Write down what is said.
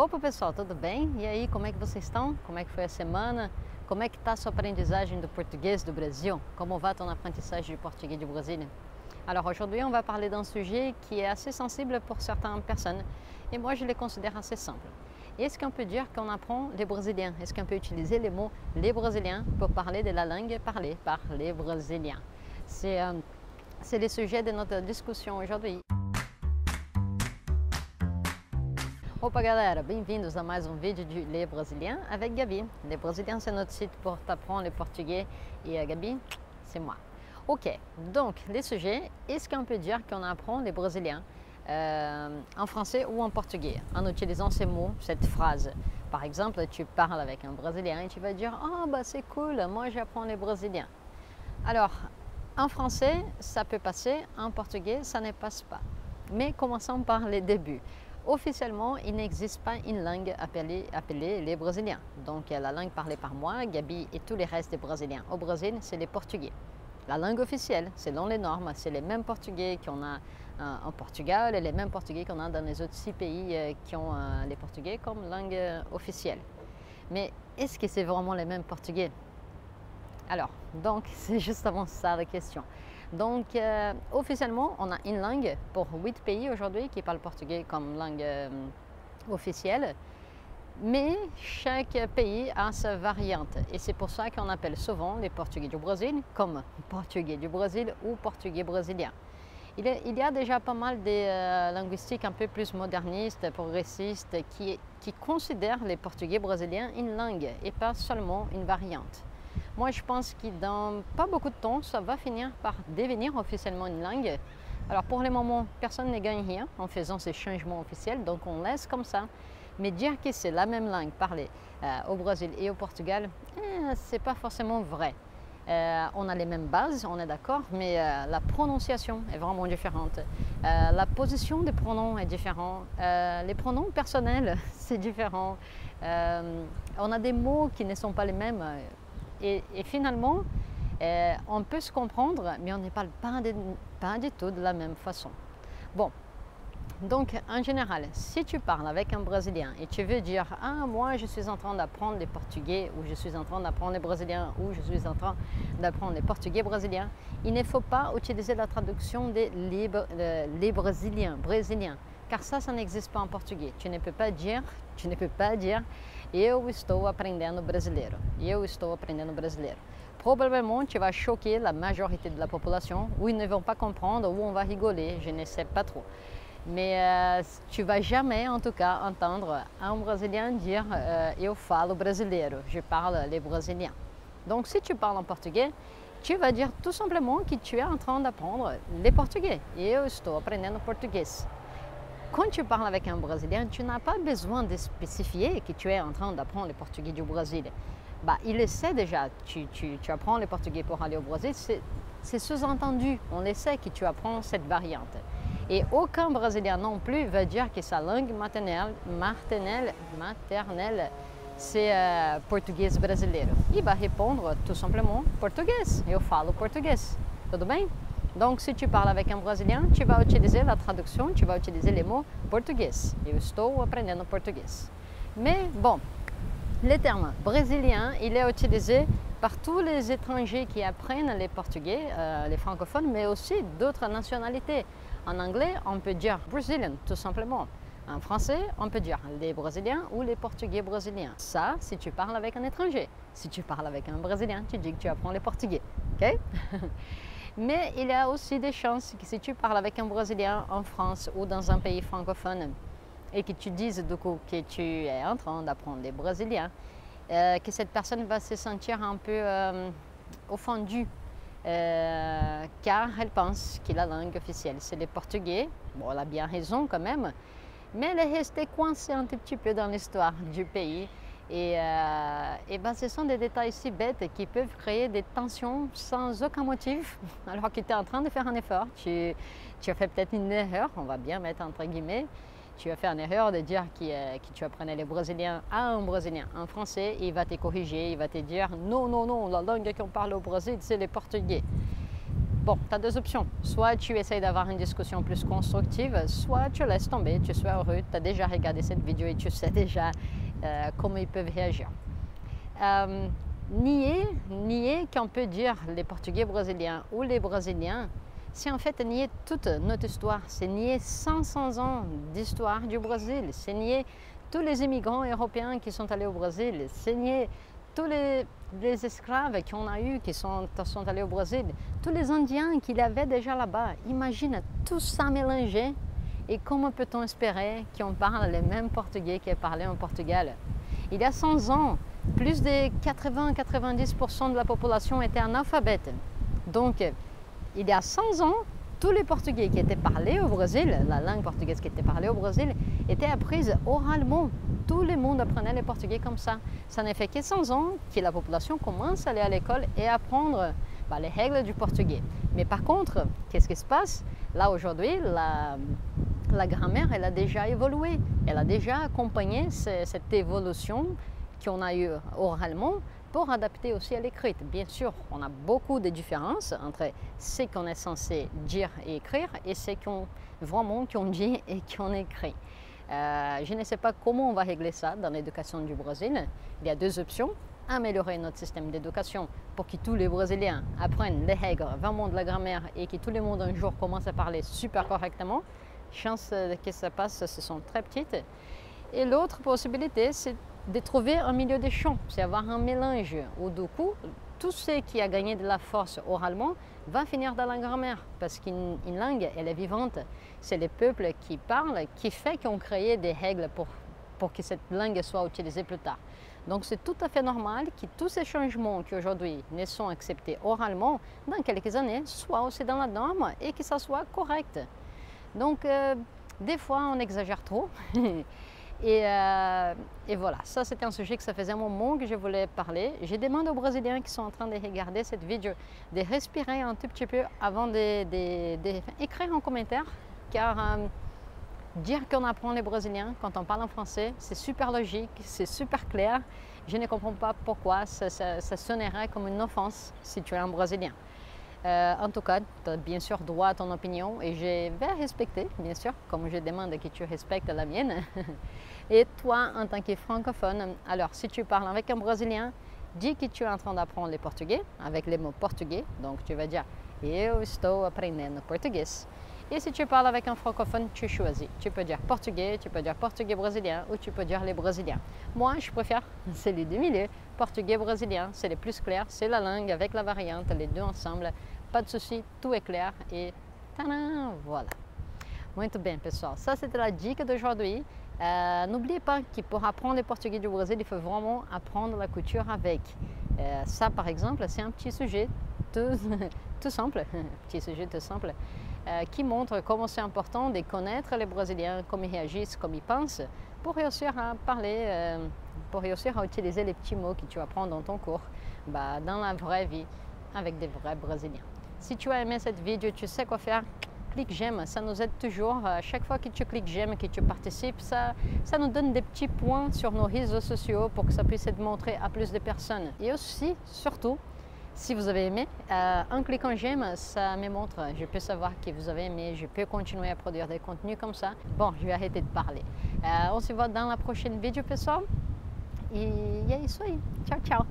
Opa pessoal, tudo bem? E aí, como é que vocês estão? Como é que foi a semana? Como é que está a sua aprendizagem do português do Brasil? Comment va ton apprentissage du portugais du Brésil? Alors aujourd'hui, on va parler d'un sujet qui est assez sensible pour certaines personnes et moi je les considère assez simples. Est-ce qu'on peut dire qu'on apprend les Brésiliens? Est-ce qu'on peut utiliser les mots les Brésiliens pour parler de la langue parlée par les Brésiliens? C'est le sujet de notre discussion aujourd'hui. Opa galera, bem-vindos a mais um vídeo de Les Brésiliens avec Gabi. Les Brésiliens c'est notre site pour t'apprendre le portugais et Gabi, c'est moi. Ok, donc le sujet, est-ce qu'on peut dire qu'on apprend les Brésiliens en français ou en portugais en utilisant ces mots, cette phrase? Par exemple, tu parles avec un Brésilien et tu vas dire « Ah bah c'est cool, moi j'apprends les Brésiliens ». Alors, en français, ça peut passer, en portugais, ça ne passe pas. Mais commençons par les débuts. Officiellement, il n'existe pas une langue appelée les Brésiliens. Donc la langue parlée par moi, Gabi et tous les restes des Brésiliens au Brésil, c'est le portugais. La langue officielle, selon les normes, c'est les mêmes portugais qu'on a en Portugal et les mêmes portugais qu'on a dans les autres 6 pays qui ont les portugais comme langue officielle. Mais est-ce que c'est vraiment les mêmes portugais? Alors, donc c'est justement ça la question. Donc, officiellement, on a une langue pour 8 pays aujourd'hui qui parlent portugais comme langue officielle. Mais chaque pays a sa variante et c'est pour ça qu'on appelle souvent les portugais du Brésil comme portugais du Brésil ou portugais brésilien. Il y a déjà pas mal de linguistiques un peu plus modernistes, progressistes qui considèrent les portugais brésiliens une langue et pas seulement une variante. Moi, je pense que dans pas beaucoup de temps, ça va finir par devenir officiellement une langue. Alors pour le moment, personne ne gagne rien en faisant ces changements officiels, donc on laisse comme ça. Mais dire que c'est la même langue parlée au Brésil et au Portugal, c'est pas forcément vrai. On a les mêmes bases, on est d'accord, mais la prononciation est vraiment différente. La position des pronoms est différente. Les pronoms personnels, c'est différent. On a des mots qui ne sont pas les mêmes. Et finalement, on peut se comprendre, mais on ne parle pas du tout de la même façon. Bon, donc en général, si tu parles avec un Brésilien et tu veux dire « Ah, moi je suis en train d'apprendre le portugais » ou « Je suis en train d'apprendre le brésilien » ou « Je suis en train d'apprendre le portugais brésilien », il ne faut pas utiliser la traduction de les brésiliens, car ça n'existe pas en portugais. Tu ne peux pas dire « Eu estou aprendendo brasileiro ». Eu estou aprendendo brasileiro. Probablement, tu vas choquer la majorité de la population, ou ils ne vont pas comprendre, ou on va rigoler, je ne sais pas trop. Mais tu ne vas jamais, en tout cas, entendre un Brésilien dire eu falo brasileiro, je parle les Brésiliens. Donc, si tu parles en portugais, tu vas dire tout simplement que tu es en train d'apprendre le portugais. Eu estou aprendendo português. Quand tu parles avec un Brésilien, tu n'as pas besoin de spécifier que tu es en train d'apprendre le portugais du Brésil. Bah, il le sait déjà, tu apprends le portugais pour aller au Brésil, c'est sous-entendu, on le sait que tu apprends cette variante. Et aucun Brésilien non plus va dire que sa langue maternelle c'est português brasileiro. Il va répondre tout simplement português, eu falo português, tudo bem? Donc si tu parles avec un Brésilien, tu vas utiliser la traduction, tu vas utiliser les mots português. Eu estou aprendendo português. Mais bon, le terme brésilien, il est utilisé par tous les étrangers qui apprennent le portugais, les francophones, mais aussi d'autres nationalités. En anglais, on peut dire Brazilian, tout simplement. En français, on peut dire les Brésiliens ou les Portugais brésiliens. Ça, si tu parles avec un étranger. Si tu parles avec un Brésilien, tu dis que tu apprends le portugais. Ok? Mais il y a aussi des chances que si tu parles avec un Brésilien en France ou dans un pays francophone et que tu dises du coup que tu es en train d'apprendre les Brésiliens, que cette personne va se sentir un peu offendue car elle pense que la langue officielle c'est le portugais. Bon, elle a bien raison quand même, mais elle est restée coincée un tout petit peu dans l'histoire du pays. Et ben, ce sont des détails si bêtes qui peuvent créer des tensions sans aucun motif, alors que tu es en train de faire un effort. Tu as fait peut-être une erreur, on va bien mettre entre guillemets. Tu as fait une erreur de dire que tu apprenais le brésilien à un Brésilien en français, il va te corriger, il va te dire non, non, non, la langue qu'on parle au Brésil, c'est le portugais. bon, tu as deux options. Soit tu essayes d'avoir une discussion plus constructive, soit tu laisses tomber, tu sois heureux, tu as déjà regardé cette vidéo et tu sais déjà comment ils peuvent réagir. Nier qu'on peut dire les Portugais brésiliens ou les Brésiliens, c'est en fait nier toute notre histoire, c'est nier 500 ans d'histoire du Brésil, c'est nier tous les immigrants européens qui sont allés au Brésil, c'est nier tous les esclaves qu'on a eus qui sont allés au Brésil, tous les Indiens qu'il y avait déjà là-bas. Imagine tout ça mélangé et comment peut-on espérer qu'on parle le même portugais qui est parlé en Portugal? Il y a 100 ans, plus de 80-90% de la population était analphabète. Donc, il y a 100 ans, tous les Portugais qui étaient parlés au Brésil, la langue portugaise qui était parlée au Brésil, était apprise oralement. Tout le monde apprenait le portugais comme ça. Ça ne fait que 100 ans que la population commence à aller à l'école et à apprendre les règles du portugais. Mais par contre, qu'est-ce qui se passe? Là, aujourd'hui, la grammaire, elle a déjà évolué. Elle a déjà accompagné cette évolution qu'on a eue oralement pour adapter aussi à l'écrit. Bien sûr, on a beaucoup de différences entre ce qu'on est censé dire et écrire et ce qu'on dit et qu'on écrit. Je ne sais pas comment on va régler ça dans l'éducation du Brésil. Il y a deux options. Améliorer notre système d'éducation pour que tous les Brésiliens apprennent les règles vraiment de la grammaire et que tout le monde un jour commence à parler super correctement. Chances que ça passe, ce sont très petites. Et l'autre possibilité, c'est de trouver un milieu des champs, c'est avoir un mélange où du coup, tout ce qui a gagné de la force oralement va finir dans la grammaire parce qu'une langue, elle est vivante. C'est les peuples qui parlent qui fait qu'on crée des règles pour que cette langue soit utilisée plus tard. Donc c'est tout à fait normal que tous ces changements qui aujourd'hui ne sont acceptés oralement, dans quelques années, soient aussi dans la norme et que ça soit correct. Donc des fois on exagère trop. Et voilà, ça c'était un sujet que ça faisait un moment que je voulais parler. Je demande aux Brésiliens qui sont en train de regarder cette vidéo de respirer un tout petit peu avant d'écrire un commentaire, car dire qu'on apprend les Brésiliens quand on parle en français, c'est super logique, c'est super clair. Je ne comprends pas pourquoi ça sonnerait comme une offense si tu es un Brésilien. En tout cas, tu as bien sûr droit à ton opinion et je vais respecter, bien sûr, comme je demande que tu respectes la mienne. Et toi, en tant que francophone, alors si tu parles avec un Brésilien, dis que tu es en train d'apprendre le portugais avec les mots portugais. Donc tu vas dire « Eu estou aprendendo português ». Et si tu parles avec un francophone, tu choisis. Tu peux dire portugais brésilien ou tu peux dire les brésiliens. Moi, je préfère celui du milieu, portugais brésilien. C'est le plus clair, c'est la langue avec la variante, les deux ensemble. Pas de souci, tout est clair et tadam, voilà. Muito bem, pessoal. Ça, c'était la dica d'aujourd'hui. N'oubliez pas que pour apprendre le portugais du Brésil, il faut vraiment apprendre la culture avec. Ça, par exemple, c'est un petit sujet tout simple, petit sujet tout simple, qui montre comment c'est important de connaître les Brésiliens, comment ils réagissent, comment ils pensent, pour réussir à parler, pour réussir à utiliser les petits mots que tu apprends dans ton cours, dans la vraie vie, avec des vrais Brésiliens. Si tu as aimé cette vidéo, tu sais quoi faire. Clique j'aime, ça nous aide toujours. Chaque fois que tu cliques j'aime, que tu participes, ça nous donne des petits points sur nos réseaux sociaux pour que ça puisse être montré à plus de personnes. Et aussi, surtout, si vous avez aimé, en cliquant j'aime, ça me montre, je peux savoir que vous avez aimé, je peux continuer à produire des contenus comme ça. Bon, je vais arrêter de parler. On se voit dans la prochaine vidéo, pessoal. E é isso aí. Tchau, tchau.